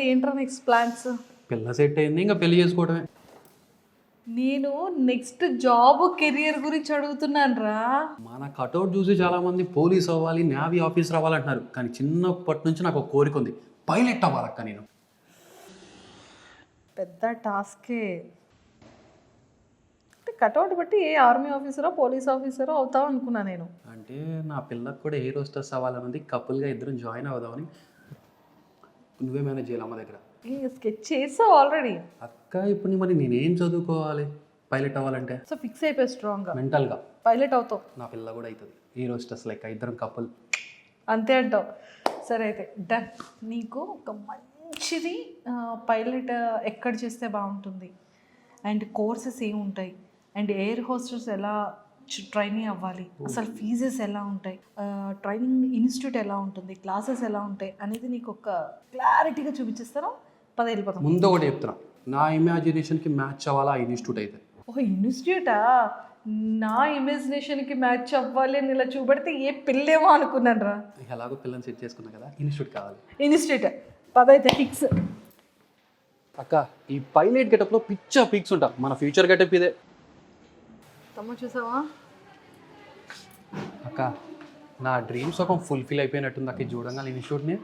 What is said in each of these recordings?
ఏంట్రా next plans? పిల్ల set అయింది, ఇంకా పెళ్లి చేసుకోవడమే. నేను నెక్స్ట్ జాబ్ కెరియర్ గురించి అడుగుతున్నాను రా. మన కటౌట్ చూసి చాలా మంది పోలీస్ అవ్వాలి, నేవీ ఆఫీసర్ అవ్వాలంటున్నారు. కానీ చిన్నప్పటి నుంచి నాకు ఒక కోరిక ఉంది, పైలట్ అవ్వాలక్క నేను. పెద్ద టాస్కే. కటౌట్ బట్టి ఏ ఆర్మీ ఆఫీసరో పోలీస్ ఆఫీసరో అవుతావు అనుకున్నా నేను. అంటే నా పిల్లకు కూడా ఎయిర్ హోస్టెస్ అవ్వాలన్నది, కపుల్గా ఇద్దరం జాయిన్ అవుదామని. నువ్వే మేనేజ్ చేయాలి అమ్మ దగ్గర. స్కెచ్ చేసావు ఆల్రెడీ. అక్క ఇప్పుడు మరి నేనేం చదువుకోవాలి పైలట్ అవ్వాలంటే? సో ఫిక్స్ అయిపోయి స్ట్రాంగ్గా మెంటల్గా పైలట్ అవుతావు. నా పిల్ల కూడా అవుతుంది ఎయిర్ హోస్టెస్ లెక్క, ఇద్దరం కపుల్. అంతే అంటావు. సరే అయితే డన్. నీకు ఒక మంచిది పైలట్ ఎక్కడ చేస్తే బాగుంటుంది, అండ్ కోర్సెస్ ఏమి ఉంటాయి, అండ్ ఎయిర్ హోస్టెస్ ఎలా ట్రైనింగ్ అవ్వాలి, అసలు ఫీజెస్ ఎలా ఉంటాయి, ట్రైనింగ్ ఇన్స్టిట్యూట్ ఎలా ఉంటుంది, క్లాసెస్ ఎలా ఉంటాయి అనేది నీకు ఒక క్లారిటీగా చూపించేస్తాను. 10 వెళ్ళిపోతాం. ముందు ఒకటి చెప్తున్నా, నా ఇమాజినేషన్కి మ్యాచ్ అవ్వాలా ఆ ఇన్స్టిట్యూట్ అయితే. ఓ ఇన్స్టిట్యూటా? నా ఇమాజినేషన్కి మ్యాచ్ అవ్వాలి అని ఇలా చూపెడితే ఏ పిల్లేమో అనుకున్నాను రా. ఎలాగో పిల్లని సెట్ చేసుకున్నా కదా, ఇన్స్టిట్యూట్ కావాలి. ఇన్స్టిట్యూట్ 10 అయితే ఫిక్స్. అక్క ఈ పైలట్ గెటప్లో పిక్స్ ఉంటా, మన ఫ్యూచర్ గెటప్ ఇదే. తమ్మ చూసావా? అక్క నా డ్రీమ్స్ ఒక ఫుల్ఫిల్ అయిపోయినట్టుంది అక్క చూడంగా ఇన్స్టిట్యూట్ని.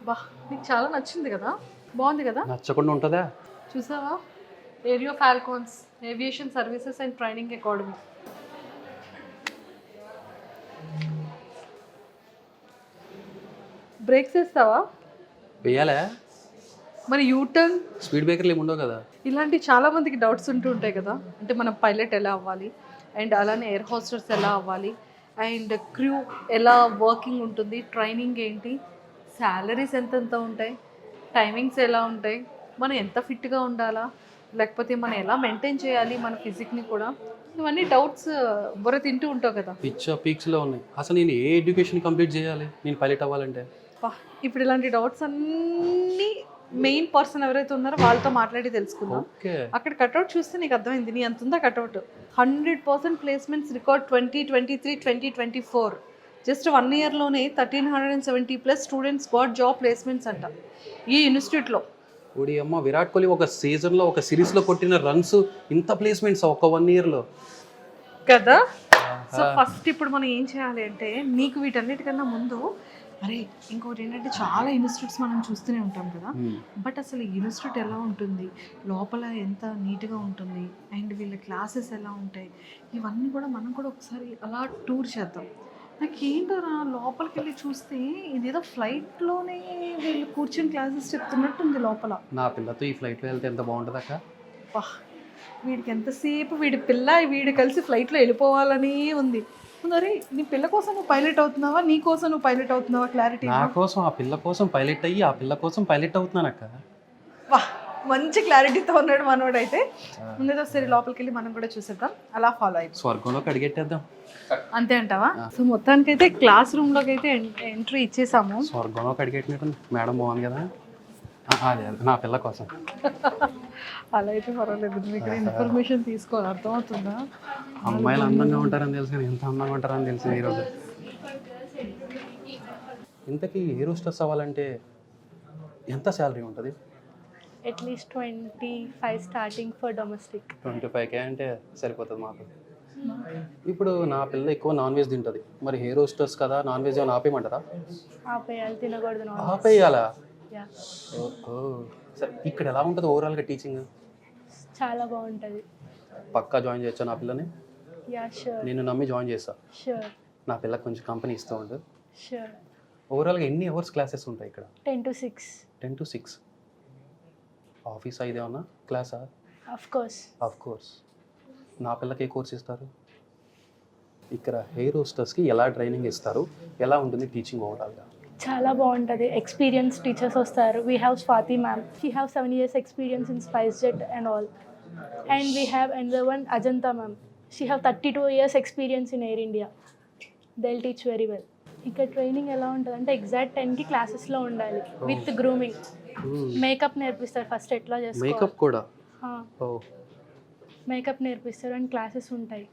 బా నీకు చాలా నచ్చింది కదా, బాగుంది కదా? నచ్చకుండా ఉంటుందా? చూసావా? Aero falcons aviation services and training academy. Brakes వేస్తావా? వేయాలా? మరి యూటర్న్ స్పీడ్ బ్రేకర్లు ఏమి ఉండవు కదా? ఇలాంటి చాలా మందికి డౌట్స్ ఉంటూ ఉంటాయి కదా, అంటే మనం పైలట్ ఎలా అవ్వాలి, అండ్ అలానే ఎయిర్ హోస్టర్స్ ఎలా అవ్వాలి, అండ్ క్రూ ఎలా వర్కింగ్ ఉంటుంది, ట్రైనింగ్ ఏంటి, శాలరీస్ ఎంతెంత ఉంటాయి, టైమింగ్స్ ఎలా ఉంటాయి, మనం ఎంత ఫిట్గా ఉండాలా, లేకపోతే మనం ఎలా మెయింటైన్ చేయాలి మన ఫిజిక్ని కూడా, ఇవన్నీ డౌట్స్ బుర్ర తింటూ ఉంటావు కదా. పీక్స్లో ఉన్నాయి. అసలు నేను ఏ ఎడ్యుకేషన్ కంప్లీట్ చేయాలి నేను పైలట్ అవ్వాలంటే? ఇప్పుడు ఇలాంటి డౌట్స్ అన్నీ మెయిన్ పర్సన్ ఎవరైతే ఉన్నారో వాళ్ళతో మాట్లాడి తెలుసుకుందాం. అక్కడ కట్అవుట్ చూస్తే నీకు అర్థమైంది, నీ అంత ఉందా cutout. 100% placements record 2023, 2024. Just 1 ఇయర్లోనే 1370+ students got job placements అంట ఈ ఇన్స్టిట్యూట్లో. ఓడి అమ్మ, విరాట్ కోహ్లీ ఒక సీజన్లో ఒక సిరీస్లో కొట్టిన రన్స్ ఇంత ప్లేస్మెంట్స్ ఒక 1 ఇయర్లో కదా. సో ఫస్ట్ ఇప్పుడు మనం ఏం చేయాలి అంటే, నీకు వీటన్నిటికన్నా ముందు అరే ఇంకోటి ఏంటంటే, చాలా ఇన్స్టిట్యూట్స్ మనం చూస్తూనే ఉంటాం కదా, బట్ అసలు ఇన్స్టిట్యూట్ ఎలా ఉంటుంది, లోపల ఎంత నీట్గా ఉంటుంది, అండ్ వీళ్ళ క్లాసెస్ ఎలా ఉంటాయి, ఇవన్నీ కూడా మనం కూడా ఒకసారి అలా టూర్ చేద్దాం. నాకేంటోరా లోపలికి వెళ్ళి చూస్తే ఇదేదో ఫ్లైట్లోనే వీళ్ళు కూర్చొని క్లాసెస్ చెప్తున్నట్టుంది లోపల. నా పిల్లతో ఈ ఫ్లైట్లో వెళ్తే ఎంత బాగుంటుంది అక్క. వీడికి ఎంతసేపు వీడి పిల్ల వీడు కలిసి ఫ్లైట్లో వెళ్ళిపోవాలని ఉంది. మరి నీ పిల్ల కోసం నువ్వు పైలట్ అవుతున్నావా, నీ కోసం నువ్వు పైలట్ అవుతున్నావా? క్లారిటీ. నా కోసం ఆ పిల్ల కోసం పైలట్ అయ్యి ఆ పిల్ల కోసం పైలట్ అవుతున్నాను అక్క. వా మంచి క్లారిటీతో ఉన్నాడు మనోడు. అయితే ముందు సరే లోపలికి వెళ్ళి మనం కూడా చూసేద్దాం, అలా ఫాలో అయిపో. స్వర్గంలోకి అడిగెట్టేద్దాం. అంతే అంటావా? సో మొత్తానికైతే క్లాస్ రూమ్లోకి అయితే ఎంట్రీ ఇచ్చేసాము. స్వర్గంలోకి అడిగెట్టినట్టు మేడం బాగుంది కదా. అదే నా పిల్ల కోసం. అలా అయితే పర్వాలేదు, మీకు ఇన్ఫర్మేషన్ తీసుకోవాలి, అర్థమవుతుందా? అమ్మాయిలు అందంగా ఉంటారని తెలుసు, కానీ ఎంత అందంగా ఉంటారని తెలిసి ఈరోజు. ఇంతకీ ఎయిర్ హోస్టెస్ అవ్వాలంటే ఎంత శాలరీ ఉంటుంది? At least 25 starting for domestic. 25K అంటే సరిపోతుంది మాకు. ఇప్పుడు నా పిల్ల ఎక్కువ నాన్ వెజ్ తింటుంది, మరి ఎయిర్ హోస్టెస్ కదా, నాన్ వెజ్ ఏమైనా ఆపేయమంటారా? ఆపేయాలి, తినకూడదు. ఆపేయాలా? సరే, ఇక్కడ ఎలా ఉంటుంది ఓవరాల్గా టీచింగ్? చాలా బాగుంటుంది. పక్కా జాయిన్ చేయొచ్చా నా పిల్లని? Yeah sure. నేను నమ్మి జాయిన్ చేస్తా. షూర్. నా పిల్లకి కొంచెం కంపెనీ ఇస్తూ ఉండు. షూర్. ఓవరాల్గా ఎన్ని అవర్స్ క్లాసెస్ ఉంటాయి ఇక్కడ? 10 to 6. 10 to 6. ఆఫీస్ ఇదేమన్నా క్లాసా? Of course. నా పిల్లకి ఏ కోర్స్ ఇస్తారు? ఇక్కడ ఎయిర్ హోస్టెస్కి ఎలా ట్రైనింగ్ ఇస్తారు, ఎలా ఉంటుంది టీచింగ్ ఓవరాల్గా? చాలా బాగుంటుంది. ఎక్స్పీరియన్స్ టీచర్స్ వస్తారు. We have Swati ma'am, she have 7 years experience in SpiceJet and all. And we have another one Ajanta ma'am, she have 32 years experience in Air India. They'll teach very well. ఇక్కడ training ఎలా ఉంటుంది అంటే, exact 10కి క్లాసెస్లో ఉండాలి with grooming. Makeup నేర్పిస్తారు first, ఎట్లా చేసుకోవాలి. మేకప్ కూడా? మేకప్ నేర్పిస్తారు అండ్ క్లాసెస్ ఉంటాయి.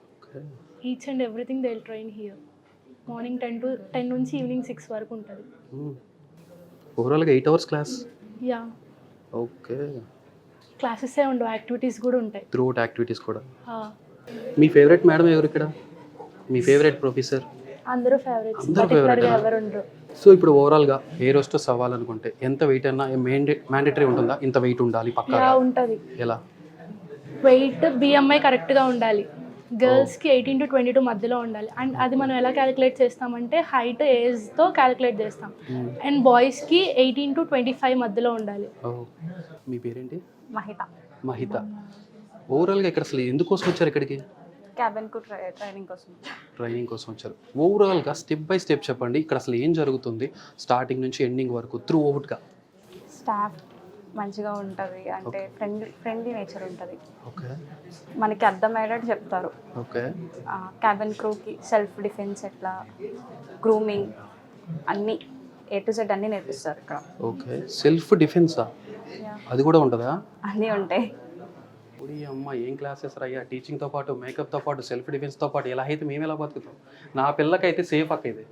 Each and everything they will train here. Morning 10 నుంచి ఈవినింగ్ 6 వరకు ఉంటుంది. ఓవరాల్గా 8 hours క్లాస్? యా. ఓకే. క్లాసెసే ఉండవు, యాక్టివిటీస్ కూడా ఉంటాయి. త్రూ అవుట్ యాక్టివిటీస్ కూడా. ఆ, మీ ఫేవరెట్ మేడం ఎవరు ఇక్కడ? మీ ఫేవరెట్ ప్రొఫెసర్? అందరూ ఫేవరెట్స్, అందరూ పర్టికులర్గా favorite ఎవరు ఉండరు. సో ఇప్పుడు ఓవరాల్గా ఎయిర్ హోస్టెస్ అవ్వాలనుకుంటే ఎంత వెయిట్ అన్నా మ్యాండేటరీ ఉంటుందా? ఇంత వెయిట్ ఉండాలి పక్కా? యా ఉంటుంది. ఎలా? వెయిట్ BMI కరెక్ట్గా ఉండాలి. గర్ల్స్కి 18 to 22 మధ్యలో ఉండాలి. అండ్ అది మనం ఎలా క్యాలిక్యులేట్ చేస్తామంటే హైట్ ఏజ్తో క్యాలిక్యులేట్ చేస్తాం. అండ్ బాయ్స్కి 18 to 25 మధ్యలో ఉండాలి. ఓ, మీ పేరేంటి? మహిత. మహిత. ఓవరాల్గా ఇక్కడ అసలు ఎందుకోసం వచ్చారు ఇక్కడికి? క్యాబిన్ కు ట్రైనింగ్ కోసం. ట్రైనింగ్ కోసం వచ్చారు. ఓవరాల్గా స్టెప్ బై స్టెప్ చెప్పండి, ఇక్కడ అసలు ఏం జరుగుతుంది స్టార్టింగ్ నుంచి ఎండింగ్ వరకు త్రూ అవుట్గా. స్టాఫ్ మంచిగా ఉంటుంది, అంటే ఫ్రెండ్లీ నేచర్ ఉంటుంది. ఓకే. మనకి అర్థమయ్యేటట్టు చెప్తారు. ఓకే. క్యాబిన్ క్రూకి సెల్ఫ్ డిఫెన్స్ ఎట్లా, గ్రూమింగ్ అన్నీ A to Z అన్నీ నేర్పిస్తారు ఇక్కడ. ఓకే. సెల్ఫ్ డిఫెన్సా? Yeah. అది కూడా ఉంటుందా? అన్నీ ఉంటాయి. ఓడి అమ్మ, ఏం క్లాసెస్ రయ్యా! టీచింగ్తో పాటు మేకప్తో పాటు సెల్ఫ్ డిఫెన్స్తో పాటు ఎలా అయితే మేము ఎలా బతుకుతాం? నా పిల్లకైతే సేఫ్ అక్క ఇది,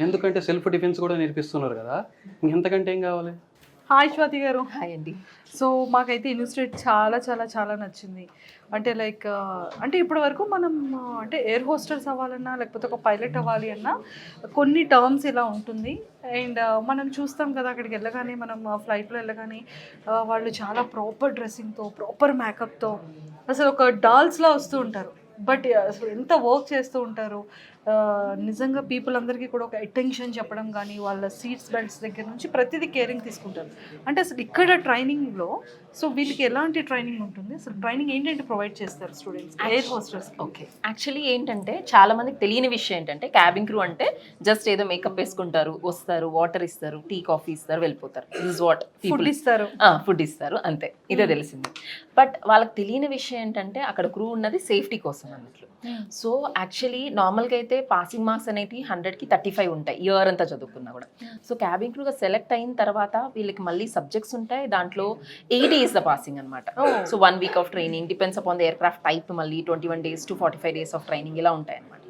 ఎందుకంటే సెల్ఫ్ డిఫెన్స్ కూడా నేర్పిస్తున్నారు కదా, ఎంతకంటే ఏం కావాలి? హాయ్ స్వాతి గారు. హాయ్ అండి. సో మాకైతే ఇన్స్టిట్యూట్ చాలా చాలా చాలా నచ్చింది. అంటే లైక్ అంటే ఇప్పటి వరకు మనం అంటే ఎయిర్ హోస్టర్స్ అవ్వాలన్నా లేకపోతే ఒక పైలట్ అవ్వాలి అన్నా కొన్ని టర్మ్స్ ఇలా ఉంటుంది. అండ్ మనం చూస్తాం కదా, అక్కడికి వెళ్ళగానే మనం ఫ్లైట్లో వెళ్ళగానే వాళ్ళు చాలా ప్రాపర్ డ్రెస్సింగ్తో ప్రాపర్ మేకప్తో అసలు ఒక డాల్స్లా వస్తూ ఉంటారు. బట్ అసలు ఎంత వర్క్ చేస్తూ ఉంటారు. నిజంగా పీపుల్ అందరికీ కూడా ఒక అటెన్షన్ చెప్పడం కానీ, వాళ్ళ సీట్స్ బెల్ట్స్ దగ్గర నుంచి ప్రతిదీ కేరింగ్ తీసుకుంటారు. అంటే అసలు ఇక్కడ ట్రైనింగ్లో సో వీళ్ళకి ఎలాంటి ట్రైనింగ్ ఉంటుంది, అసలు ట్రైనింగ్ ఏంటంటే ప్రొవైడ్ చేస్తారు students air hostess? Okay, actually ఏంటంటే చాలా మందికి తెలియని విషయం ఏంటంటే క్యాబిన్ క్రూ అంటే జస్ట్ ఏదో మేకప్ వేసుకుంటారు, వస్తారు, వాటర్ ఇస్తారు, టీ కాఫీ ఇస్తారు, వెళ్ళిపోతారు. దిస్ వాట్ ఫుడ్ ఇస్తారు. ఫుడ్ ఇస్తారు, అంతే. ఇదే తెలిసింది. బట్ వాళ్ళకి తెలియని విషయం ఏంటంటే అక్కడ క్రూ ఉన్నది సేఫ్టీ కోసం అన్నట్లు. సో యాక్చువల్లీ నార్మల్గా అయితే పాసింగ్ మార్క్స్ అనేవి 100కి 35 ఉంటాయి ఇయర్ అంతా చదువుకున్నా కూడా. సో క్యాబిన్ క్రూగా సెలెక్ట్ అయిన తర్వాత వీళ్ళకి మళ్ళీ సబ్జెక్ట్స్ ఉంటాయి, దాంట్లో 80 is the passing అనమాట. So 1 week of training depends upon the aircraft type, మళ్ళీ 21 days to 45 days of training ఇలా ఉంటాయి అనమాట.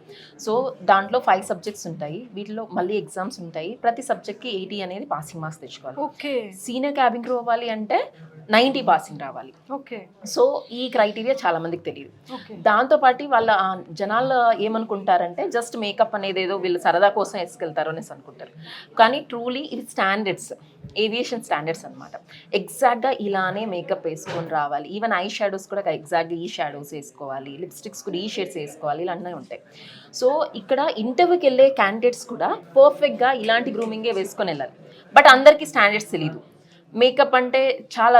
సో దాంట్లో 5 సబ్జెక్ట్స్ ఉంటాయి, వీటిలో మళ్ళీ ఎగ్జామ్స్ ఉంటాయి. ప్రతి సబ్జెక్ట్కి 80 అనేది పాసింగ్ మార్క్స్ తెచ్చుకోవాలి. ఓకే. సీనియర్ క్యాబిన్ క్రూ అవ్వాలి అంటే 90 పాసింగ్ రావాలి. ఓకే. సో ఈ క్రైటీరియా చాలా మందికి తెలియదు. ఓకే. దాంతోపాటు వాళ్ళ జనాలు ఏమనుకుంటారంటే జస్ట్ మేకప్ అనేది ఏదో వీళ్ళు సరదా కోసం వేసుకెళ్తారు అనేసి అనుకుంటారు. కానీ ట్రూలీ ఇది స్టాండర్డ్స్, ఏవియేషన్ స్టాండర్డ్స్ అనమాట. ఎగ్జాక్ట్గా ఇలానే మేకప్ వేసుకొని రావాలి. ఈవెన్ ఐ షాడోస్ కూడా ఎగ్జాక్ట్గా ఈ షాడోస్ వేసుకోవాలి, లిప్స్టిక్స్ కూడా ఈ షేడ్స్ వేసుకోవాలి, ఇలా అన్నీ ఉంటాయి. సో ఇక్కడ ఇంటర్వ్యూకి వెళ్ళే క్యాండిడేట్స్ కూడా పర్ఫెక్ట్గా ఇలాంటి గ్రూమింగే వేసుకొని వెళ్ళాలి. బట్ అందరికీ స్టాండర్డ్స్ తెలియదు. మేకప్ అంటే చాలా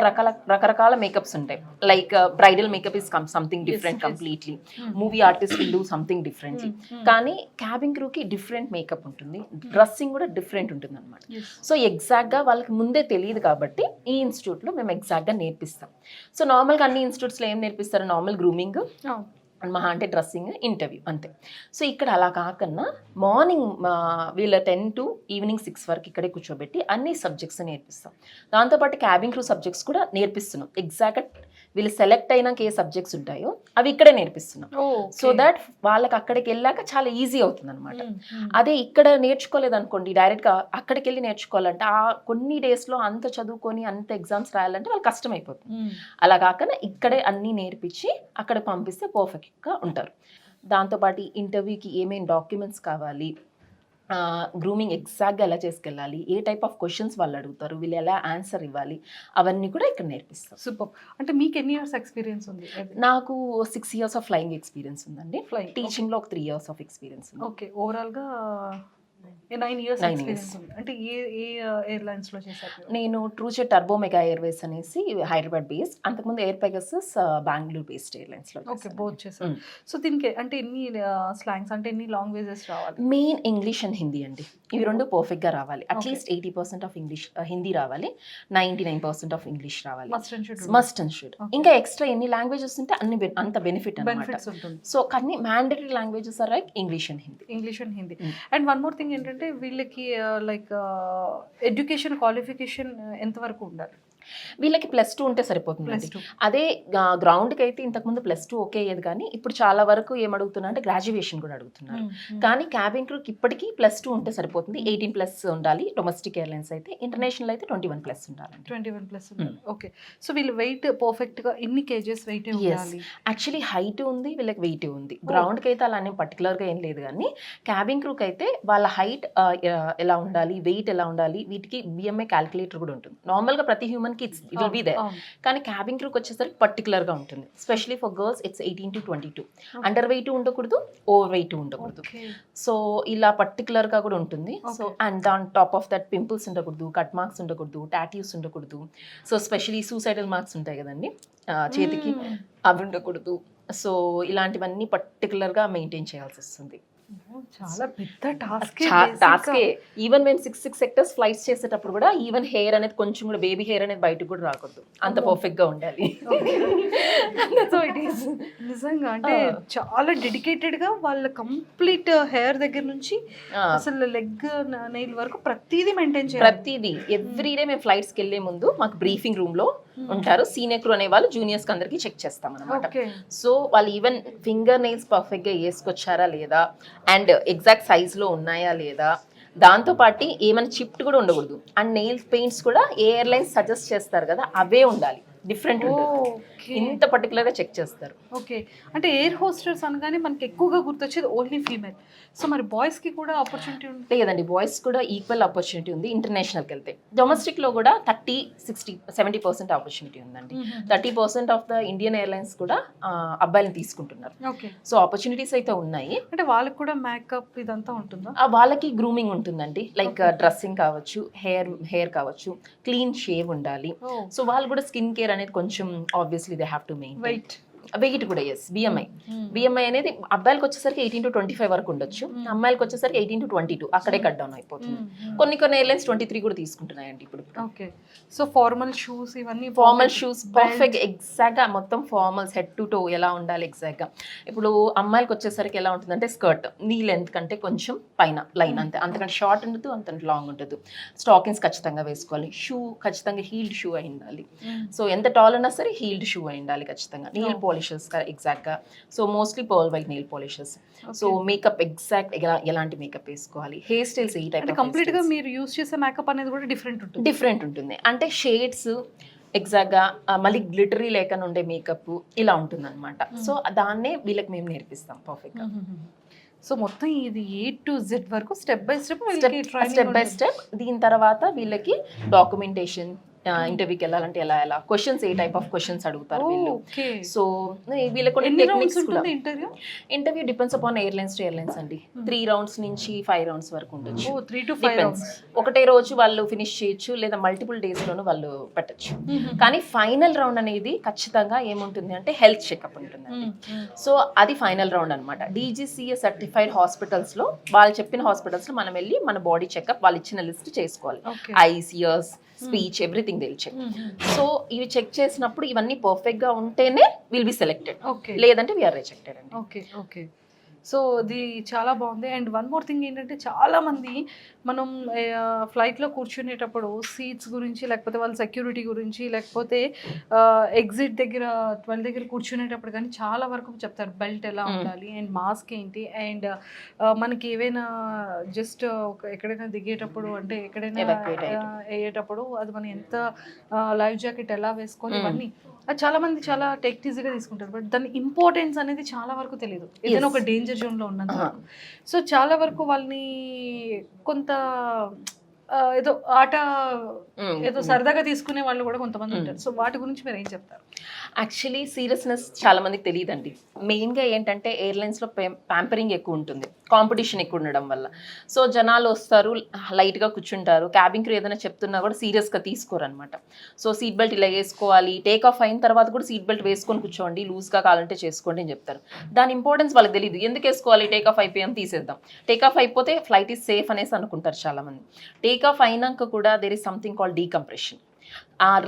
రకరకాల మేకప్స్ ఉంటాయి. Like bridal makeup is something different completely, movie artist will do something differently. కానీ క్యాబిన్ క్రూకి డిఫరెంట్ మేకప్ ఉంటుంది, డ్రెస్సింగ్ కూడా డిఫరెంట్ ఉంటుంది అనమాట. సో ఎగ్జాక్ట్గా వాళ్ళకి ముందే తెలియదు కాబట్టి ఈ ఇన్స్టిట్యూట్లో మేము ఎగ్జాక్ట్గా నేర్పిస్తాం. సో నార్మల్గా అన్ని ఇన్స్టిట్యూట్స్లో ఏం నేర్పిస్తారు, నార్మల్ గ్రూమింగ్, మహా అంటే డ్రెస్సింగ్, ఇంటర్వ్యూ, అంతే. సో ఇక్కడ అలా కాకుండా మార్నింగ్ వీళ్ళ 10 to ఈవినింగ్ 6 వరకు ఇక్కడే కూర్చోబెట్టి అన్ని సబ్జెక్ట్స్ నేర్పిస్తాం. దాంతోపాటు క్యాబిన్ క్రూ సబ్జెక్ట్స్ కూడా నేర్పిస్తున్నాం. ఎగ్జాక్ట్గా వీళ్ళు సెలెక్ట్ అయినాక ఏ సబ్జెక్ట్స్ ఉంటాయో అవి ఇక్కడే నేర్పిస్తున్నాం. సో దట్ వాళ్ళకి అక్కడికి వెళ్ళాక చాలా ఈజీ అవుతుంది అనమాట. అదే ఇక్కడ నేర్చుకోలేదు అనుకోండి, డైరెక్ట్గా అక్కడికి వెళ్ళి నేర్చుకోవాలంటే ఆ కొన్ని డేస్లో అంత చదువుకొని అంత ఎగ్జామ్స్ రాయాలంటే వాళ్ళకి కష్టం అయిపోతుంది. అలా కాకుండా ఇక్కడే అన్నీ నేర్పించి అక్కడ పంపిస్తే పర్ఫెక్ట్గా ఉంటారు. దాంతోపాటు ఇంటర్వ్యూకి ఏమేమి డాక్యుమెంట్స్ కావాలి, గ్రూమింగ్ ఎగ్జాక్ట్గా ఎలా చేసుకెళ్ళాలి, ఏ టైప్ ఆఫ్ క్వశ్చన్స్ వాళ్ళు అడుగుతారు, వీళ్ళు ఎలా ఆన్సర్ ఇవ్వాలి, అవన్నీ కూడా ఇక్కడ నేర్పిస్తాం. సూపర్. అంటే మీకు ఎన్ని ఇయర్స్ ఎక్స్పీరియన్స్ ఉంది? నాకు 6 years ఆఫ్ ఫ్లయింగ్ ఎక్స్పీరియన్స్ ఉందండి. Flying, టీచింగ్లో ఒక 3 years ఆఫ్ ఎక్స్పీరియన్స్ ఉంది. ఓకే. ఓవరాల్గా 9 years 9 ఎక్స్పీరియన్స్ ఉంది. అంటే ఏ ఎయిర్లైన్స్లో చేశారు? నేను ట్రూజెట్ టర్బో మెగా ఎయిర్వేస్ అనేసి హైదరాబాద్ బేస్డ్, అంతకుముందు ఎయిర్ పెగాసస్ బెంగళూరు బేస్డ్ ఎయిర్లైన్స్లో. ఓకే, బోత్ చేశారు. సో దీనికి అంటే ఎన్ని స్లాంగ్స్ అంటే ఎన్ని లాంగ్వేజెస్ రావాలి? మెయిన్ ఇంగ్లీష్ అండ్ హిందీ అండి, ఇవి రెండు పర్ఫెక్ట్గా రావాలి. అట్లీస్ట్ 80% ఆఫ్ ఇంగ్లీష్, హిందీ రావాలి, 99% ఆఫ్ ఇంగ్లీష్ రావాలి. Must and should. ఇంకా ఎక్స్ట్రా ఎన్ని లాంగ్వేజెస్ ఉంటే అంత బెనిఫిట్ అనమాట. సో కానీ mandatory languages are like English and Hindi. English and Hindi. And one more thing ఏంటంటే వీళ్ళకి లైక్ ఎడ్యుకేషన్ క్వాలిఫికేషన్ ఎంతవరకు ఉండాలి? వీళ్ళకి +2 ఉంటే సరిపోతుందండి. +2. అదే గ్రౌండ్కి అయితే ఇంతకుముందు +2 ఓకే అయ్యేది, కానీ ఇప్పుడు చాలా వరకు ఏమడుగుతున్నా అంటే గ్రాడ్యుయేషన్ కూడా అడుగుతున్నారు. కానీ క్యాబిన్ క్రూకి ఇప్పటికీ +2 ఉంటే సరిపోతుంది. 18+ ఉండాలి డొమెస్టిక్ ఎయిర్లైన్స్ అయితే. ఇంటర్నేషనల్ అయితే 21+ ఉండాలండి. 21+ ఓకే. సో వీళ్ళు వెయిట్ పర్ఫెక్ట్ గా ఎన్ని కేజెస్ వెయిట్ ఉండాలి? యాక్చువల్లీ హైట్ ఉంది, వీళ్ళకి వెయిట్ ఉంది. గ్రౌండ్కి అయితే అలానే పర్టికులర్గా ఏం లేదు, కానీ క్యాబిన్ క్రూకి అయితే వాళ్ళ హైట్ ఎలా ఉండాలి, వెయిట్ ఎలా ఉండాలి, వీటికి BMI క్యాలిక్యులేటర్ కూడా ఉంటుంది. నార్మల్గా ప్రతి హ్యూమన్కి ఇట్ విల్ బి దేర్, కానీ క్యాబిన్ క్రూకి వచ్చేసరికి పర్టికులర్గా ఉంటుంది. Specially for girls it's 18 to 22. Under weight ఉండకూడదు, ఓవర్ వెయిట్ ఉండకూడదు. సో ఇలా పర్టికులర్గా కూడా ఉంటుంది. సో అండ్ దాని టాప్ ఆఫ్ దట్ పింపుల్స్ ఉండకూడదు, కట్ మార్క్స్ ఉండకూడదు, టాటూస్ ఉండకూడదు. సో స్పెషలీ సూసైడల్ మార్క్స్ ఉంటాయి కదండి చేతికి, అవి ఉండకూడదు. సో ఇలాంటివన్నీ పర్టికులర్గా మెయింటైన్ చేయాల్సి వస్తుంది. చాలా పెద్ద టాస్కే. ఈవెన్ మేము 6 సెక్టర్స్ ఫ్లైట్స్ చేసేటప్పుడు కూడా ఈవెన్ హెయిర్ అనేది కొంచెం కూడా బేబీ హెయిర్ అనేది బయటకు కూడా రాకూడదు, అంత పర్ఫెక్ట్ గా ఉండాలి. సో ఇట్ ఈస్ నిజంగా అంటే చాలా డెడికేటెడ్ గా వాళ్ళ కంప్లీట్ హెయిర్ దగ్గర నుంచి అసలు లెగ్ నెయిల్ వరకు ప్రతిదీ మెయింటైన్ చేయాలి. ప్రతిదీ ఎవ్రీ డే మేము ఫ్లైట్స్ కి వెళ్లే ముందు మాకు బ్రీఫింగ్ రూమ్ లో ఉంటారు సీనియర్ క్రూ అనే వాళ్ళు, జూనియర్స్ కి అందరికి చెక్ చేస్తాం అనమాట. సో వాళ్ళు ఈవెన్ ఫింగర్ నెయిల్స్ పర్ఫెక్ట్ గా వేసుకొచ్చారా లేదా, అండ్ ఎగ్జాక్ట్ సైజ్ లో ఉన్నాయా లేదా, దాంతో పాటు ఏమైనా చిప్ట్ కూడా ఉండకూడదు. అండ్ నెయిల్ పెయింట్స్ కూడా ఏ ఎయిర్లైన్స్ సజెస్ట్ చేస్తారు కదా అవే ఉండాలి, డిఫరెంట్ ఉంటుంది. ఇంత పర్టికులర్ గా చెక్ చేస్తారు. ఓకే, అంటే ఎయిర్ హోస్టర్స్ అనగానే మనకి ఎక్కువగా గుర్తొచ్చేది ఓన్లీ ఫీమేల్. సో మరి బాయ్స్ కి కూడా ఆపర్చునిటీ ఉంటుంది లేదండి? బాయ్స్ కూడా ఈక్వల్ ఆపర్చునిటీ ఉంది. ఇంటర్నేషనల్కి వెళ్తే డొమెస్టిక్ లో కూడా 30, 60, 70% ఆపర్చునిటీ ఉందండి. 30% ఆఫ్ ద ఇండియన్ ఎయిర్లైన్స్ కూడా అబ్బాయిలను తీసుకుంటున్నారు. ఓకే, సో ఆపర్చునిటీస్ అయితే ఉన్నాయి. అంటే వాళ్ళకి కూడా మేకప్ ఇదంతా ఉంటుందా? వాళ్ళకి గ్రూమింగ్ ఉంటుందండి, లైక్ డ్రెస్సింగ్ కావచ్చు, హెయిర్ కావచ్చు, క్లీన్ షేవ్ ఉండాలి. సో వాళ్ళు కూడా స్కిన్ కేర్ అనేది కొంచెం obviously they have to maintain. Weight కూడా ఎస్, బిఎంఐ అనేది అబ్బాయిలకు వచ్చేసరికి 18 to 25 వరకు ఉండొచ్చు, అమ్మాయిలకు వచ్చేసరికి 18 to 22 అక్కడే కట్ డౌన్ అయిపోతుంది. కొన్ని ఎయిర్లైన్స్ 23 కూడా తీసుకుంటున్నాయండి ఇప్పుడు. ఓకే, సో ఫార్మల్ షూస్ ఇవన్నీ, ఫార్మల్ షూస్ పర్ఫెక్ట్ ఎగ్జాక్ట్ గా మొత్తం ఫార్మల్స్ హెడ్ టు టో ఎలా ఉండాలి ఎగ్జాక్ట్ గా. ఇప్పుడు అమ్మాయిలకు వచ్చేసరికి ఎలా ఉంటుందంటే స్కర్ట్ నీ లెంత్ కంటే కొంచెం పైన లైన్, అంతకంటే షార్ట్ ఉండదు, అంత లాంగ్ ఉండదు. స్టాకింగ్స్ ఖచ్చితంగా వేసుకోవాలి. షూ ఖచ్చితంగా హీల్డ్ షూ అయి ఉండాలి. సో ఎంత టాల్ ఉన్నా సరే హీల్డ్ షూ అయి ఉండాలి ఖచ్చితంగా. నెయిల్ పాలిషెస్ ఎగ్జాక్ట్ గా, so mostly pearl white nail polishes. So makeup exact ఎలాంటి మేకప్ వేసుకోవాలి, హెయిర్ స్టైల్స్ ఈ టైప్ కంప్లీట్ గా మీరు యూస్ చేసే మేకప్ అనేది కూడా డిఫరెంట్ ఉంటుంది. అంటే షేడ్స్ ఎగ్జాక్ట్ గా, మళ్ళీ గ్లిటరీ లేకుండా ఉండే మేకప్ ఇలా ఉంటుంది అనమాట. సో దాన్నే వీళ్ళకి మేము నేర్పిస్తాం పర్ఫెక్ట్ గా. సో మొత్తం ఇది A to Z వరకు స్టెప్ బై స్టెప్. దీని తర్వాత వీళ్ళకి డాక్యుమెంటేషన్, ఇంటర్వ్యూకి వెళ్ళాలంటే ఎలా questions, A type of questions అడుగుతారు వీళ్ళు. సో వీళ్ళకి interview depends upon airlines to airlines అండి. 3 rounds నుంచి 5 rounds వరకు ఉండొచ్చు. 3 to 5 rounds ఒకటే రోజు వాళ్ళు ఫినిష్ చేయొచ్చు, లేదా మల్టిపుల్ డేస్ లోనూ వాళ్ళు పెట్టచ్చు. కానీ ఫైనల్ రౌండ్ అనేది ఖచ్చితంగా ఏముంటుంది అంటే హెల్త్ చెకప్ ఉంటుందండి. సో అది ఫైనల్ రౌండ్ అనమాట. DGCA సర్టిఫైడ్ హాస్పిటల్స్ లో వాళ్ళు చెప్పిన హాస్పిటల్స్ లో మనం వెళ్ళి మన బాడీ చెకప్ వాళ్ళు ఇచ్చిన లిస్ట్ చేసుకోవాలి. ఐస్, ఇయర్స్, స్పీచ్, ఎవ్రీథింగ్ దిల్ చెక్. సో ఇవి చెక్ చేసినప్పుడు ఇవన్నీ పర్ఫెక్ట్ గా ఉంటేనే విల్ బి సెలెక్టెడ్, లేదంటే వీఆర్ రిజెక్టెడ్ అండి. ఓకే, సో ఇది చాలా బాగుంది. అండ్ వన్ మోర్ థింగ్ ఏంటంటే చాలా మంది మనం ఫ్లైట్లో కూర్చునేటప్పుడు సీట్స్ గురించి, లేకపోతే వాళ్ళ సెక్యూరిటీ గురించి, లేకపోతే ఎగ్జిట్ దగ్గర 12 దగ్గర కూర్చునేటప్పుడు కానీ చాలా వరకు చెప్తారు బెల్ట్ ఎలా ఉండాలి అండ్ మాస్క్ ఏంటి, అండ్ మనకి ఏవైనా జస్ట్ ఎక్కడైనా దిగేటప్పుడు అంటే ఎక్కడైనా వేయేటప్పుడు అది మనం ఎంత లైఫ్ జాకెట్ ఎలా వేసుకోవాలి, ఇవన్నీ అది చాలా మంది చాలా టేక్ ఈజీగా తీసుకుంటారు. బట్ దాని ఇంపార్టెన్స్ అనేది చాలా వరకు తెలియదు, ఏదైనా ఒక డేంజర్ జోన్లో ఉన్నంత వరకు. సో చాలా వరకు వాళ్ళని కొంత ఏదో ఆట ఏదో సరదాగా తీసుకునే వాళ్ళు కూడా కొంతమంది ఉంటారు. సో వాటి గురించి మీరు ఏం చెప్తారు? యాక్చువల్లీ సీరియస్నెస్ చాలా మందికి తెలియదండి. మెయిన్గా ఏంటంటే ఎయిర్లైన్స్లో ప్యాంపరింగ్ ఎక్కువ ఉంటుంది, కాంపిటీషన్ ఎక్కువ ఉండడం వల్ల. సో జనాలు వస్తారు, లైట్గా కూర్చుంటారు, క్యాబిన్ క్రూ ఏదైనా చెప్తున్నా కూడా సీరియస్గా తీసుకోరు అనమాట. సో సీట్ బెల్ట్ ఇలా వేసుకోవాలి, టేక్ ఆఫ్ అయిన తర్వాత కూడా సీట్ బెల్ట్ వేసుకొని కూర్చోండి, లూజ్గా కావాలంటే చేసుకోండి అని చెప్తారు. దాని ఇంపార్టెన్స్ వాళ్ళకి తెలియదు. ఎందుకు వేసుకోవాలి, టేక్ ఆఫ్ అయిపోయాం తీసేద్దాం, టేక్ ఆఫ్ అయిపోతే ఫ్లైట్ ఈజ్ సేఫ్ అనేసి అనుకుంటారు చాలామంది. టేక్ ఆఫ్ అయినాక కూడా there is something called decompression.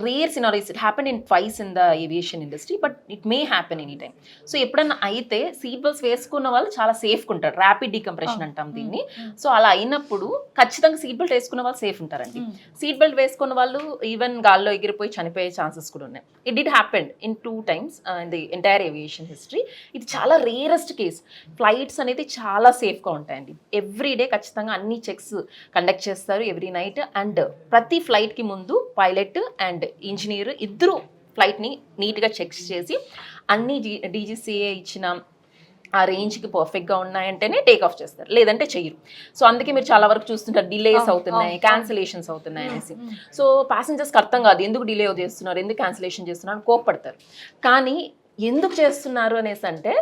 Rare scenarios, it happen in twice in the aviation industry, but it may happen any time. So ఎప్పుడన్నా అయితే సీట్ బెల్ట్స్ వేసుకున్న వాళ్ళు చాలా సేఫ్గా ఉంటారు, ర్యాపిడ్ డీకంప్రెషన్ అంటాం దీన్ని. సో అలా అయినప్పుడు ఖచ్చితంగా సీట్ బెల్ట్ వేసుకున్న వాళ్ళు సేఫ్ ఉంటారండి. సీట్ బెల్ట్ వేసుకున్న వాళ్ళు ఈవెన్ గాల్లో ఎగిరిపోయి చనిపోయే ఛాన్సెస్ కూడా ఉన్నాయి. It did happen in 2 times in the entire aviation history. ఇది చాలా రేరెస్ట్ కేస్. ఫ్లైట్స్ అనేది చాలా సేఫ్గా ఉంటాయండి. ఎవ్రీ డే ఖచ్చితంగా అన్ని చెక్స్ కండక్ట్ చేస్తారు ఎవ్రీ నైట్. అండ్ ప్రతి ఫ్లైట్కి ముందు పైలట్ అండ్ ఇంజనీర్ ఇద్దరు ఫ్లైట్ని నీట్గా చెక్ చేసి అన్ని డీజీసీఏ ఇచ్చిన ఆ రేంజ్కి పర్ఫెక్ట్గా ఉన్నాయంటేనే టేక్ ఆఫ్ చేస్తారు, లేదంటే చెయ్యరు. సో అందుకే మీరు చాలా వరకు చూస్తుంటారు డిలేస్ అవుతున్నాయి, క్యాన్సిలేషన్స్ అవుతున్నాయి అనేసి. సో ప్యాసింజర్స్కి అర్థం కాదు ఎందుకు డిలే చేస్తున్నారు, ఎందుకు క్యాన్సిలేషన్ చేస్తున్నారు అని కోప్పడతారు. కానీ ఎందుకు చేస్తున్నారు అనేసి అంటే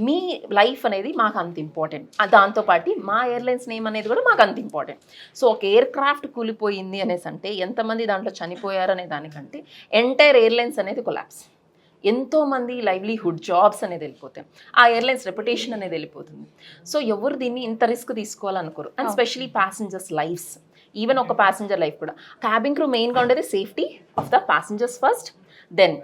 మీ లైఫ్ అనేది మాకు అంత ఇంపార్టెంట్, దాంతోపాటు మా ఎయిర్లైన్స్ నేమ్ అనేది కూడా మాకు అంత ఇంపార్టెంట్. సో ఒక ఎయిర్ క్రాఫ్ట్ కూలిపోయింది అనేసి అంటే ఎంతమంది దాంట్లో చనిపోయారు అనే దానికంటే ఎంటైర్ ఎయిర్లైన్స్ అనేది కొలాప్స్, ఎంతోమంది లైవ్లీహుడ్ జాబ్స్ అనేది వెళ్ళిపోతాయి, ఆ ఎయిర్లైన్స్ రెప్యుటేషన్ అనేది వెళ్ళిపోతుంది. సో ఎవరు దీన్ని ఇంత రిస్క్ తీసుకోవాలనుకోరు. And specially passengers lives, even ఒక ప్యాసింజర్ లైఫ్ కూడా. క్యాబిన్ క్రూ మెయిన్గా ఉండేది safety of the passengers first, then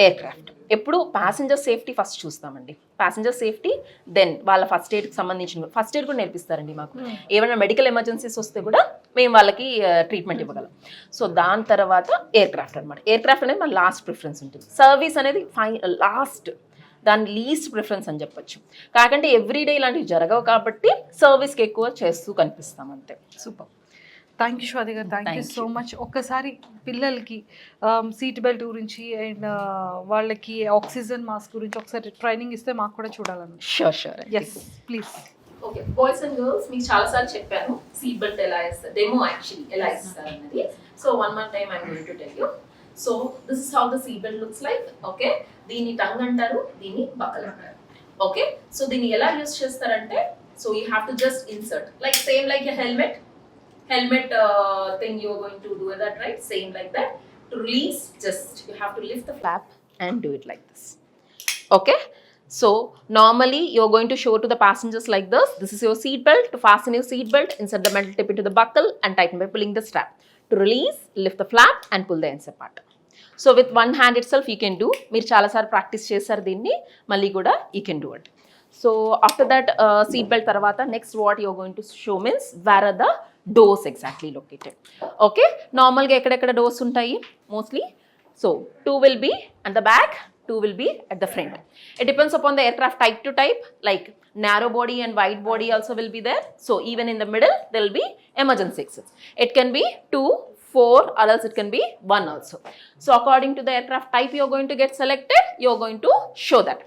aircraft. ఎప్పుడు ప్యాసింజర్ సేఫ్టీ ఫస్ట్ చూస్తామండి. ప్యాసింజర్ సేఫ్టీ, దెన్ వాళ్ళ ఫస్ట్ ఎయిడ్కి సంబంధించిన ఫస్ట్ ఎయిడ్ కూడా నేర్పిస్తారండి మాకు. ఏమైనా మెడికల్ ఎమర్జెన్సీస్ వస్తే కూడా మేము వాళ్ళకి ట్రీట్మెంట్ ఇవ్వగలం. సో దాని తర్వాత ఎయిర్ క్రాఫ్ట్ అనమాట. ఎయిర్ క్రాఫ్ట్ అనేది మన లాస్ట్ ప్రిఫరెన్స్ ఉంటుంది. సర్వీస్ అనేది లాస్ట్, దాని లీస్ట్ ప్రిఫరెన్స్ అని చెప్పొచ్చు. కాకంటే ఎవ్రీడే ఇలాంటివి జరగవు కాబట్టి సర్వీస్కి ఎక్కువ చేస్తూ కనిపిస్తాం అంతే. సూపర్, థ్యాంక్ యూ శ్వాతి గారు, థ్యాంక్ యూ సో మచ్. ఒక్కసారి పిల్లలకి సీట్ బెల్ట్ గురించి అండ్ వాళ్ళకి ఆక్సిజన్ మాస్క్ గురించి ఒకసారి ట్రైనింగ్ ఇస్తే మాకు కూడా చూడాలని. Sure. Yes please. Okay, boys and girls మీకు చాలాసార్లు చెప్పాను సీట్ బెల్ట్ ఎలా ఇస్తారు, డెమో యాక్చువల్లీ ఎలా ఇస్తారు అన్నది. So one more time I'm going to tell you. So this is how the seat belt looks like. Okay, దీన్ని టంగ్ అంటారు, దీన్ని బక్కల్ అంటారు. ఓకే, సో దీన్ని ఎలా యూస్ చేస్తారంటే, so you have to just insert like same like a helmet thing you're going to do that, right? Same like that. To release, just you have to lift the flap and do it like this. Okay, so normally you're going to show to the passengers like this. This is your seat belt. To fasten your seat belt, insert the metal tip into the buckle and tighten by pulling the strap. To release, lift the flap and pull the ends apart. So with one hand itself you can do. మీరు చాలా సార్లు practice చేశారు దీన్ని, మళ్ళీ కూడా you can do it. So after that seat belt tarvata, next what you're going to show means where are the doors exactly located. Okay, normal ga ekkada doors untayi mostly. So 2 will be at the back, 2 will be at the front. It depends upon the aircraft type to type, like narrow body and wide body also will be there. So even in the middle there will be emergency exits. It can be 2, 4 or else it can be 1 also. So according to the aircraft type you're going to get selected, you're going to show that.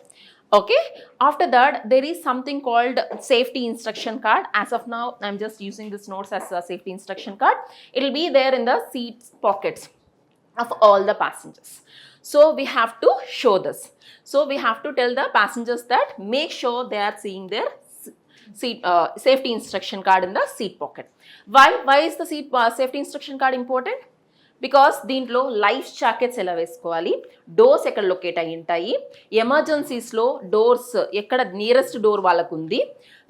Okay, after that there is something called safety instruction card. As of now I'm just using this notes as a safety instruction card. It will be there in the seat pockets of all the passengers. So we have to show this. So we have to tell the passengers that make sure they are seeing their seat safety instruction card in the seat pocket. Why is the safety instruction card important? Because దీంట్లో life jackets ఎలా వేసుకోవాలి, doors ఎక్కడ locate అయి ఉంటాయి, ఎమర్జెన్సీస్లో doors ఎక్కడ nearest door వాళ్ళకు ఉంది,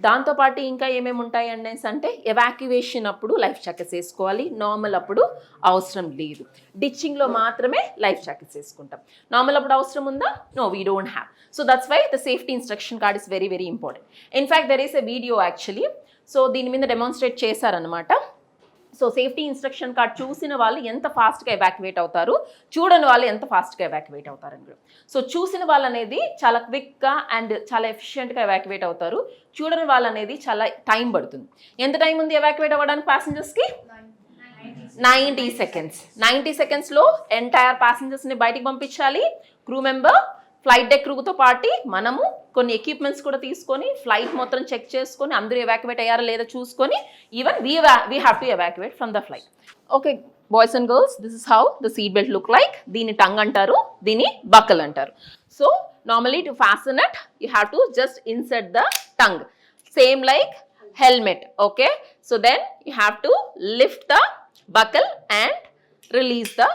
దాంతోపాటు ఇంకా ఏమేమి ఉంటాయి అనేసి అంటే ఎవాక్యువేషన్ అప్పుడు లైఫ్ జాకెట్స్ వేసుకోవాలి, నార్మల్ అప్పుడు అవసరం లేదు. డిచ్చింగ్లో మాత్రమే లైఫ్ జాకెట్స్ వేసుకుంటాం, నార్మల్ అప్పుడు అవసరం ఉందా? No, we don't have. So that's why the safety instruction card is very very important. In fact there is a video actually, so దీని మీద డెమాన్స్ట్రేట్ చేశారనమాట. సో సేఫ్టీ ఇన్స్ట్రక్షన్ కార్డ్ చూసిన వాళ్ళు ఎంత ఫాస్ట్గా ఎవాక్యువేట్ అవుతారు, చూడని వాళ్ళు ఎంత ఫాస్ట్గా ఎవాక్యువేట్ అవుతారని. సో చూసిన వాళ్ళు అనేది చాలా క్విక్గా అండ్ చాలా ఎఫిషియెంట్గా ఎవాక్యువేట్ అవుతారు, చూడని వాళ్ళు అనేది చాలా టైం పడుతుంది. ఎంత టైం ఉంది ఎవాక్యువేట్ అవ్వడానికి ప్యాసింజర్స్కి? 90 seconds. 90 secondsలో ఎంటైర్ ప్యాసింజర్స్ని బయటికి పంపించాలి. క్రూ మెంబర్, ఫ్లైట్ డెక్ క్రూతో పాటు మనము కొన్ని ఎక్విప్మెంట్స్ కూడా తీసుకొని ఫ్లైట్ మొత్తం చెక్ చేసుకొని అందరూ ఎవాక్యువేట్ అయ్యారా లేదా చూసుకొని even we have to evacuate from the flight. Okay boys and girls, this is how the seat belt look like. దీన్ని టంగ్ అంటారు, దీన్ని బక్కల్ అంటారు. So normally to fasten it you have to just insert the tongue, same like helmet. Okay, so then you have to lift the buckle and release the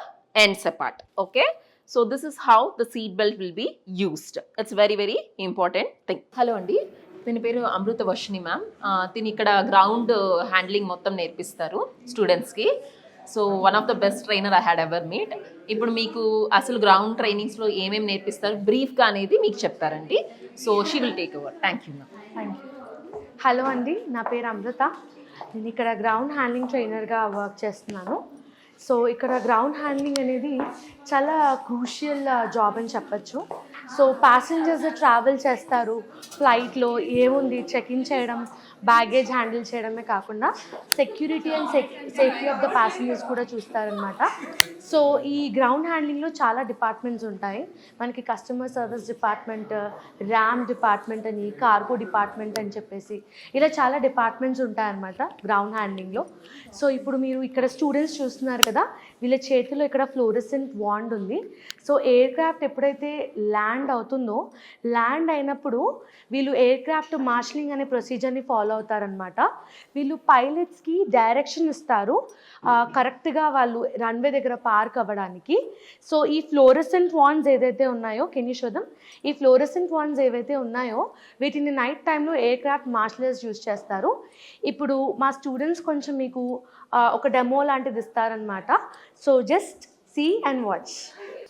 ends apart. Okay, so this is how the seat belt will be used. It's very very important thing. Hello andi, దీని పేరు అమృత Varshini ma'am. దీని ఇక్కడ ground handling మొత్తం నేర్పిస్తారు స్టూడెంట్స్కి. So one of the best trainer I had ever meet. ఇప్పుడు మీకు అసలు గ్రౌండ్ ట్రైనింగ్స్లో ఏమేమి నేర్పిస్తారు బ్రీఫ్గా అనేది మీకు చెప్తారండి. So she will take over. Thank you ma'am. Thank you. Hello అండి, నా పేరు అమృత. నేను ఇక్కడ గ్రౌండ్ హ్యాండ్లింగ్ ట్రైనర్గా వర్క్ చేస్తున్నాను. సో ఇక్కడ గ్రౌండ్ హ్యాండ్లింగ్ అనేది చాలా క్రూషియల్ జాబ్ అని చెప్పచ్చు. సో ప్యాసింజర్స్ ట్రావెల్ చేస్తారు, ఫ్లైట్లో ఏముంది చెక్ ఇన్ చేయడం, బ్యాగేజ్ హ్యాండిల్ చేయడమే కాకుండా security and safety of the passengers కూడా చూస్తారనమాట. సో ఈ గ్రౌండ్ హ్యాండ్లింగ్లో చాలా డిపార్ట్మెంట్స్ ఉంటాయి. మనకి customer service department, RAM department అని, కార్గో డిపార్ట్మెంట్ అని చెప్పేసి ఇలా చాలా డిపార్ట్మెంట్స్ ఉంటాయన్నమాట గ్రౌండ్ హ్యాండ్లింగ్లో. సో ఇప్పుడు మీరు ఇక్కడ స్టూడెంట్స్ చూస్తున్నారు కదా, వీళ్ళ చేతిలో ఇక్కడ ఫ్లోరెసెంట్ వాండ్ ఉంది. సో ఎయిర్ క్రాఫ్ట్ ఎప్పుడైతే ల్యాండ్ అవుతుందో, ల్యాండ్ అయినప్పుడు వీళ్ళు ఎయిర్ క్రాఫ్ట్ మార్షలింగ్ అనే ప్రొసీజర్ని ఫాలో అవుతారనమాట. వీళ్ళు పైలట్స్కి డైరెక్షన్ ఇస్తారు కరెక్ట్గా వాళ్ళు రన్వే దగ్గర పార్క్ అవ్వడానికి. సో ఈ ఫ్లోరెసెంట్ వాండ్స్ ఏదైతే ఉన్నాయో, కెన్ యూ షో దెమ్? ఈ ఫ్లోరెసెంట్ వాండ్స్ ఏవైతే ఉన్నాయో వీటిని నైట్ టైంలో ఎయిర్ క్రాఫ్ట్ మార్షలర్స్ యూజ్ చేస్తారు. ఇప్పుడు మా స్టూడెంట్స్ కొంచెం మీకు ఒక డెమో లాంటిది ఇస్తారనమాట. So just see and watch.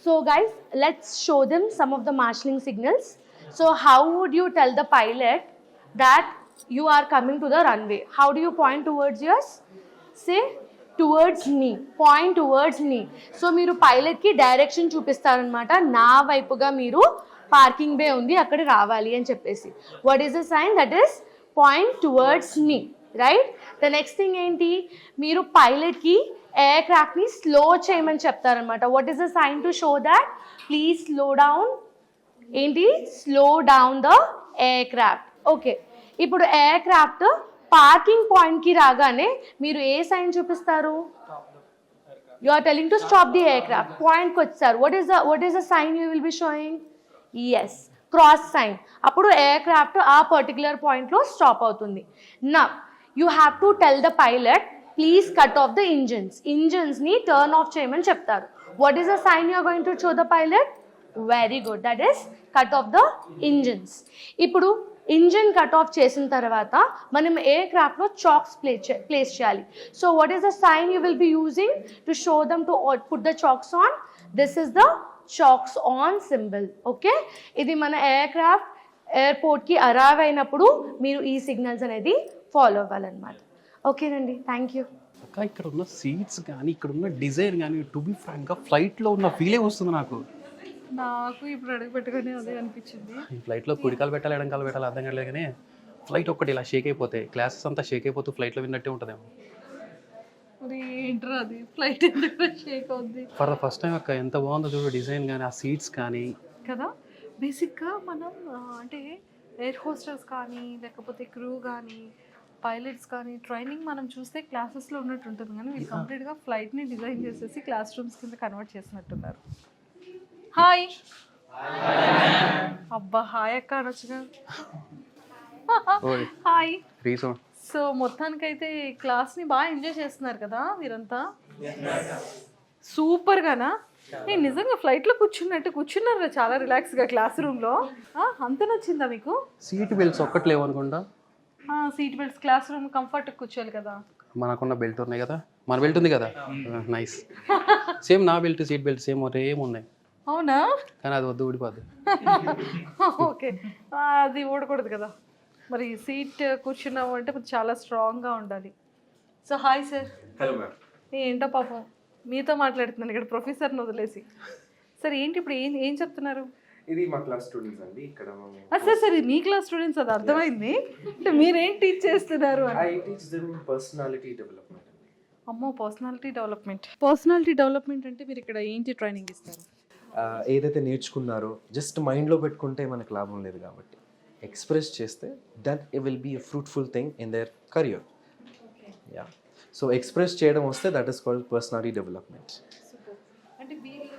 So guys, let's show them some of the marshalling signals. So how would you tell the pilot that you are coming to the runway? How do you point towards yours? Say towards me, point towards me. So మీరు pilot కి direction చూపిస్తారనమాట, నా వైపుగా మీరు parking బే ఉంది అక్కడ రావాలి అని చెప్పేసి. What is the sign? That is point towards me, right? The next thing ఏంటి, మీరు pilot కి ఎయిర్ క్రాఫ్ట్ని స్లో చేయమని చెప్తారనమాట. What is the sign to show that? Please slow down. ఏంటి? Slow down the aircraft. Okay, ఇప్పుడు aircraft parking పాయింట్కి రాగానే మీరు ఏ సైన్ చూపిస్తారు? You are telling to stop the aircraft. పాయింట్కి వచ్చారు. What is the sign you will be showing? Yes, cross sign. అప్పుడు ఎయిర్ క్రాఫ్ట్ ఆ పర్టికులర్ పాయింట్లో స్టాప్ అవుతుంది. Now you have to tell the pilot please cut off the ఇంజన్స్ని turn off చేయమని చెప్తారు. What is the sign you are going to show the pilot? Very good, that is cut off the engines. ఇప్పుడు engine cut off చేసిన తర్వాత మనం ఎయిర్ క్రాఫ్ట్లో chocks place చేయాలి. So what is the sign you will be using to show them to put the chocks on? This is the chocks on symbol. Okay, ఇది మన air craft ఎయిర్పోర్ట్కి arrive అయినప్పుడు మీరు ఈ సిగ్నల్స్ అనేది ఫాలో అవ్వాలన్నమాట. ఓకేనండి, థ్యాంక్ యూ. అక్క ఇక్కడ ఉన్న సీట్స్ కానీ ఇక్కడ ఉన్న డిజైన్ కానీ టు బి ఫ్రాంక్గా ఫ్లైట్లో ఉన్న ఫీలే వస్తుంది నాకు. ఇప్పుడు అడుగు పెట్టుకుని అదే అనిపించింది. ఈ ఫ్లైట్లో కుడికాలు పెట్టాలి ఎడంకాలు పెట్టాలి అర్థం కాలేదు, కానీ ఫ్లైట్ ఒక్కటి ఇలా షేక్ అయిపోతే క్లాసెస్ అంతా షేక్ అయిపోతూ ఫ్లైట్లో విన్నట్టే ఉంటుందేమో. మరి ఏంట్రా అది, ఫ్లైట్ ఎందుకు షేక్ అవుద్ది? ఫర్ ద ఫస్ట్ టైం అక్క ఎంత బాగుందో చూడు డిజైన్ కానీ, ఆ సీట్స్ కానీ కదా. బేసిక్గా మనం అంటే ఎయిర్ హోస్టర్స్ కానీ లేకపోతే క్రూ కానీ పైలట్స్ కానీ ట్రైనింగ్ మనం చూస్తే క్లాసెస్లో ఉన్నట్టు ఉంటుంది, కానీ వీళ్ళు కంప్లీట్గా ఫ్లైట్ని డిజైన్ చేసేసి క్లాస్ రూమ్స్ కింద కన్వర్ట్ చేసినట్టున్నారు. హాయ్ అబ్బా, హాయ్ అక్క అనొచ్చుగా. హాయ్. సో మొత్తానికైతే క్లాస్ని బాగా ఎంజాయ్ చేస్తున్నారు కదా మీరంతా? సూపర్గానా? నేను నిజంగా ఫ్లైట్లో కూర్చున్నారు చాలా రిలాక్స్గా క్లాస్ రూమ్లో. అంత నచ్చిందా మీకు? సీట్ బెల్ట్స్ ఒక్కటి లేవు అనుకుంటా. Seat belts, class room comfort కూర్చోవాలి కదా. మనకున్న బెల్ట్ ఉన్నాయి కదా, మన బెల్ట్ ఉంది కదా, నైస్. సేమ్ నా బెల్ట్ సీట్ బెల్ట్ సేమ్ ఏం ఉన్నాయి. అవునా? కానీ అది వద్దు, ఊడిపోద్ది. ఓకే, అది ఊడకూడదు కదా. మరి సీట్ కూర్చున్నాము అంటే చాలా స్ట్రాంగ్గా ఉండాలి. So hi sir. Hello ma'am. ఏంటో పాపం మీతో మాట్లాడుతున్నాను ఇక్కడ ప్రొఫెసర్ని వదిలేసి. సార్ ఏంటి ఇప్పుడు ఏం చెప్తున్నారు? ఇది మా క్లాస్ స్టూడెంట్స్ అండి. ఇక్కడ సార్ మీ క్లాస్ స్టూడెంట్స్, అది అర్థమైంది. అంటే మీరేం టీచ్ చేస్తున్నారు? I teach them personality development అండి. అమ్మో, పర్సనాలిటీ డెవలప్మెంట్ అంటే మీరు ఇక్కడ ఏంటి ట్రైనింగ్ ఇస్తారు? ఏదైతే నేర్చుకున్నారో జస్ట్ మైండ్లో పెట్టుకుంటే మనకు లాభం లేదు, కాబట్టి ఎక్స్ప్రెస్ చేస్తే that it will be a fruitful thing in their career. Yeah, so express చేయడం వస్తే that is called personality development. అంటే వీళ్ళు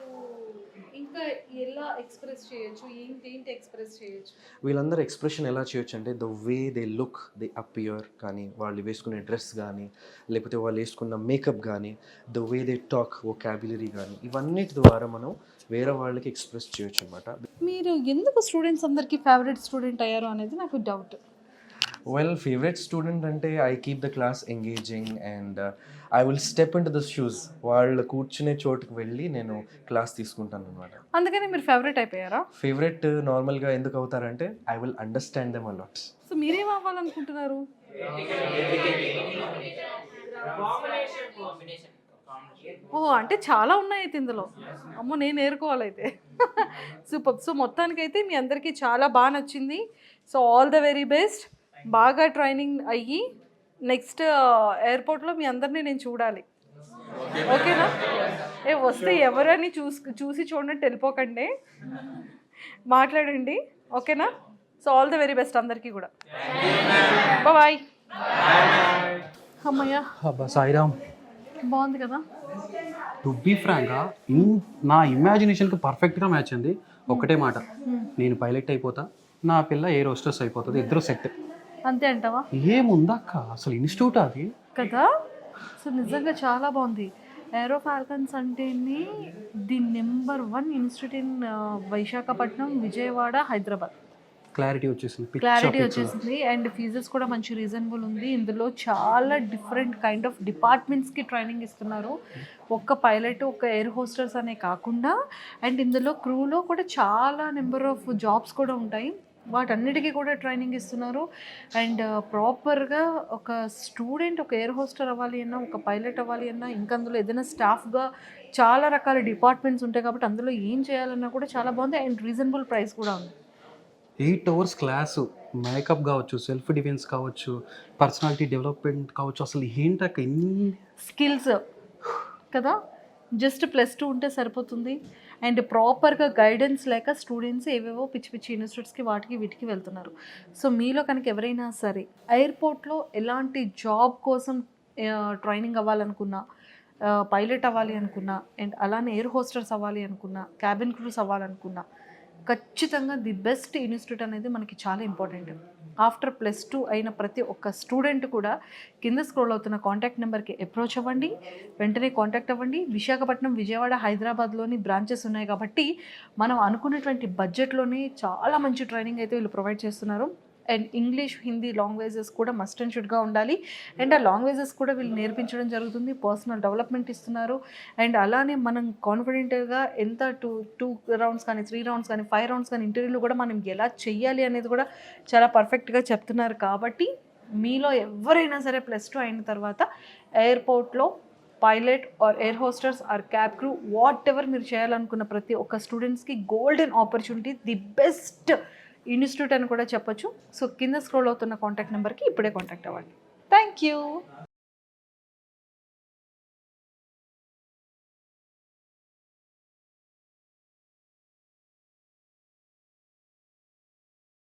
ఇంకా ఎలా ఎక్స్ప్రెస్ చేయొచ్చు? ఏంటి ఎక్స్ప్రెస్ చేయొచ్చు? వీళ్ళందరూ ఎక్స్ప్రెషన్ ఎలా చేయొచ్చు అంటే the way they look, they appear, కానీ వాళ్ళు వేసుకునే డ్రెస్ కానీ లేకపోతే వాళ్ళు వేసుకున్న మేకప్ కానీ, the way they talk, vocabulary కానీ, ఇవన్నిటి ద్వారా మనం వేరే వాళ్ళకి ఎక్స్ప్రెస్ చేయొచ్చు అనమాట. మీరు ఎందుకు స్టూడెంట్స్ అందరికీ ఫేవరెట్ స్టూడెంట్ అయ్యారు అనేది నాకు doubt. Well, favorite student ante I keep the class engaging and I will step into the shoes. వాళ్ళు కూర్చునే చోటుకు వెళ్ళి నేను క్లాస్ తీసుకుంటాను అనమాట. అందుకని మీరు ఫేవరెట్ అయిపోయారా? ఫేవరెట్ నార్మల్గా ఎందుకు అవుతారంటే I will understand them a lot. So మీరేం అవ్వాలనుకుంటున్నారు? ఓహో, అంటే చాలా ఉన్నాయి అయితే ఇందులో. అమ్మో, నేను ఏరుకోవాలైతే. సూపర్. సో మొత్తానికైతే మీ అందరికీ చాలా బాగా నచ్చింది. So all the very best. బాగా ట్రైనింగ్ అయ్యి నెక్స్ట్ ఎయిర్పోర్ట్లో మీ అందరినీ నేను చూడాలి. ఓకేనా? వస్తే ఎవరని చూసి చూడనట్టు వెళ్ళిపోకండి, మాట్లాడండి. ఓకేనా? So all the very best అందరికీ కూడా. బాయ్. అమ్మయ్య, అబ్బా సాయిరామ్, బాగుంది కదా? టు బీ ఫ్రాంక్గా నా ఇమాజినేషన్కి పర్ఫెక్ట్గా మ్యాచ్ అయింది. ఒకటే మాట, నేను పైలట్ అయిపోతా, నా పిల్ల ఎయిర్ హోస్టెస్ అయిపోతుంది, ఇద్దరు సెట్. అంతే అంటావా? ఏముందక్క, అసలు ఇన్స్టిట్యూట్ అది కదా. సో నిజంగా చాలా బాగుంది. ఏరో ఫాల్కన్స్ అంటేనే the number 1 institute in Visakhapatnam, Vijayawada, Hyderabad. Clarity వచ్చేసింది, క్లారిటీ వచ్చేసింది. అండ్ ఫీజెస్ కూడా మంచి రీజనబుల్ ఉంది. ఇందులో చాలా డిఫరెంట్ కైండ్ ఆఫ్ డిపార్ట్మెంట్స్కి ట్రైనింగ్ ఇస్తున్నారు. ఒక్క పైలట్, ఒక ఎయిర్ హోస్టర్స్ అనే కాకుండా, అండ్ ఇందులో క్రూలో కూడా చాలా నెంబర్ ఆఫ్ జాబ్స్ కూడా ఉంటాయి. వాటన్నిటికీ కూడా ట్రైనింగ్ ఇస్తున్నారు. అండ్ ప్రాపర్గా ఒక స్టూడెంట్ ఒక ఎయిర్ హోస్టర్ అవ్వాలి అన్నా, ఒక పైలట్ అవ్వాలి అన్నా, ఇంకా అందులో ఏదైనా స్టాఫ్గా చాలా రకాల డిపార్ట్మెంట్స్ ఉంటాయి కాబట్టి అందులో ఏం చేయాలన్నా కూడా చాలా బాగుంది. అండ్ రీజనబుల్ ప్రైస్ కూడా ఉంది. 8 hours క్లాసు, మేకప్ కావచ్చు, సెల్ఫ్ డిఫెన్స్ కావచ్చు, పర్సనాలిటీ డెవలప్మెంట్ కావచ్చు, అసలు ఏంటక్క ఎన్ని స్కిల్స్ కదా. జస్ట్ +2 ఉంటే సరిపోతుంది. అండ్ ప్రాపర్గా గైడెన్స్ లేక స్టూడెంట్స్ ఏవేవో పిచ్చి పిచ్చి ఇన్స్టిట్యూట్స్కి వాటికి వీటికి వెళ్తున్నారు. సో మీలో కనుక ఎవరైనా సరే ఎయిర్పోర్ట్లో ఎలాంటి జాబ్ కోసం ట్రైనింగ్ అవ్వాలనుకున్నా, పైలట్ అవ్వాలి అనుకున్నా, అండ్ అలానే ఎయిర్ హోస్టర్స్ అవ్వాలి అనుకున్నా, క్యాబిన్ క్రూస్ అవ్వాలనుకున్నా, ఖచ్చితంగా ది బెస్ట్ ఇన్స్టిట్యూట్ అనేది మనకి చాలా ఇంపార్టెంట్. ఆఫ్టర్ +2 అయిన ప్రతి ఒక్క స్టూడెంట్ కూడా కింద స్క్రోల్ అవుతున్న కాంటాక్ట్ నెంబర్కి అప్రోచ్ అవ్వండి, వెంటనే కాంటాక్ట్ అవ్వండి. విశాఖపట్నం, విజయవాడ, హైదరాబాద్లోని బ్రాంచెస్ ఉన్నాయి కాబట్టి మనం అనుకున్నటువంటి బడ్జెట్లోనే చాలా మంచి ట్రైనింగ్ అయితే వీళ్ళు ప్రొవైడ్ చేస్తున్నారు. అండ్ ఇంగ్లీష్, హిందీ లాంగ్వేజెస్ కూడా మస్ట్ అండ్ షుడ్గా ఉండాలి. అండ్ ఆ లాంగ్వేజెస్ కూడా వీళ్ళు నేర్పించడం జరుగుతుంది. పర్సనల్ డెవలప్మెంట్ ఇస్తున్నారు. అండ్ అలానే మనం కాన్ఫిడెంట్గా ఎంత 2 రౌండ్స్ కానీ, 3 రౌండ్స్ కానీ, 5 రౌండ్స్ కానీ ఇంటర్వ్యూలు కూడా మనం ఎలా చెయ్యాలి అనేది కూడా చాలా పర్ఫెక్ట్గా చెప్తున్నారు. కాబట్టి మీలో ఎవరైనా సరే +2 అయిన తర్వాత ఎయిర్పోర్ట్లో pilot or air hostesses or cabin crew, whatever మీరు చేయాలనుకున్న ప్రతి ఒక్క స్టూడెంట్స్కి golden opportunity, the best institute అని కూడా చెప్పొచ్చు. సో కింద స్క్రోల్ అవుతున్న కాంటాక్ట్ నెంబర్కి ఇప్పుడే కాంటాక్ట్ అవ్వండి. Thank you.